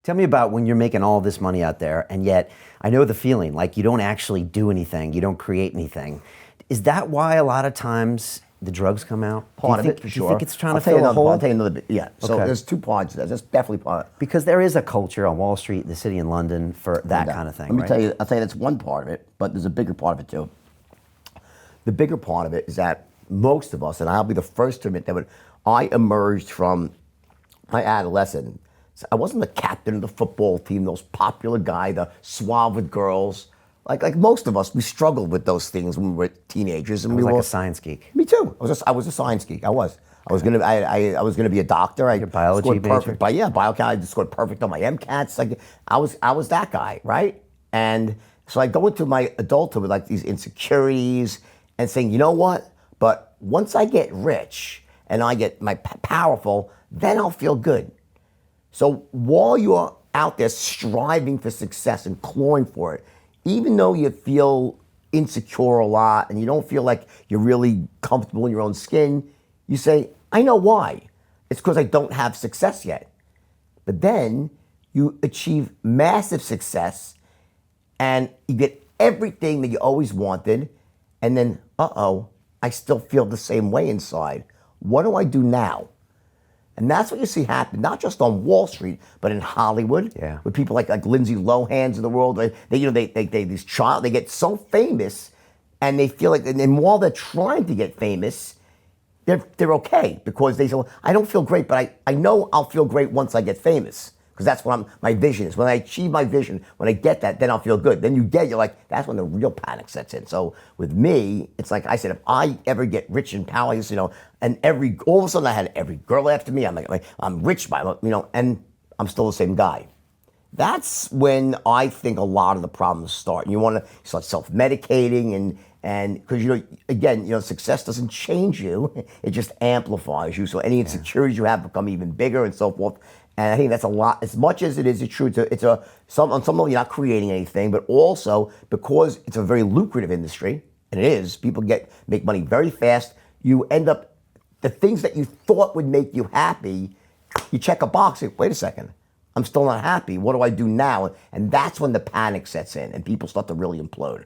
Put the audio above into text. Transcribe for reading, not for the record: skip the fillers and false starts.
Tell me about when you're making all this money out there, and yet I know the feeling, like you don't actually do anything, you don't create anything. Is that why a lot of times the drugs come out? Part of it, for sure. Do you think it's trying I'll to tell you fill a another part. hole? I'll tell you another bit. Yeah. So Okay. there's two parts to that. That's definitely part. Because there is a culture on Wall Street, the city in London, for that kind of thing, Let me right? tell you, I'll tell you that's one part of it, but there's a bigger part of it too. The bigger part of it is that most of us, and I'll be the first to admit that when I emerged from my adolescence, I wasn't the captain of the football team, those popular guy, the suave with girls. Like most of us, we struggled with those things when we were teenagers, and I we was were like a science geek. Me too. I was a science geek. I was. I was gonna be a doctor. You're a biology scored major? perfect. But yeah, biochem. I scored perfect on my MCATs. Like I was that guy, right? And so I go into my adulthood with like these insecurities and saying, you know what? But once I get rich and I get powerful, then I'll feel good. So while you're out there striving for success and clawing for it, even though you feel insecure a lot and you don't feel like you're really comfortable in your own skin, you say, I know why. It's because I don't have success yet. But then you achieve massive success and you get everything that you always wanted, and then, I still feel the same way inside. What do I do now? And that's what you see happen, not just on Wall Street, but in Hollywood, with people like Lindsay Lohan's of the world. They get so famous, and they feel like, and while they're trying to get famous, they're okay because they say, well, I don't feel great, but I know I'll feel great once I get famous. Because that's what my vision is. When I achieve my vision, when I get that, then I'll feel good. Then you're like, that's when the real panic sets in. So with me, it's like I said, if I ever get rich and powerless, and all of a sudden I had every girl after me, I'm rich by, and I'm still the same guy. That's when I think a lot of the problems start. And you want to start self-medicating and because, again, success doesn't change you. It just amplifies you. So any insecurities you have become even bigger and so forth. And I think that's a lot, as much as it is true, on some level you're not creating anything, but also because it's a very lucrative industry, and it is, people make money very fast, you end up, the things that you thought would make you happy, you check a box, wait a second, I'm still not happy, what do I do now? And that's when the panic sets in and people start to really implode.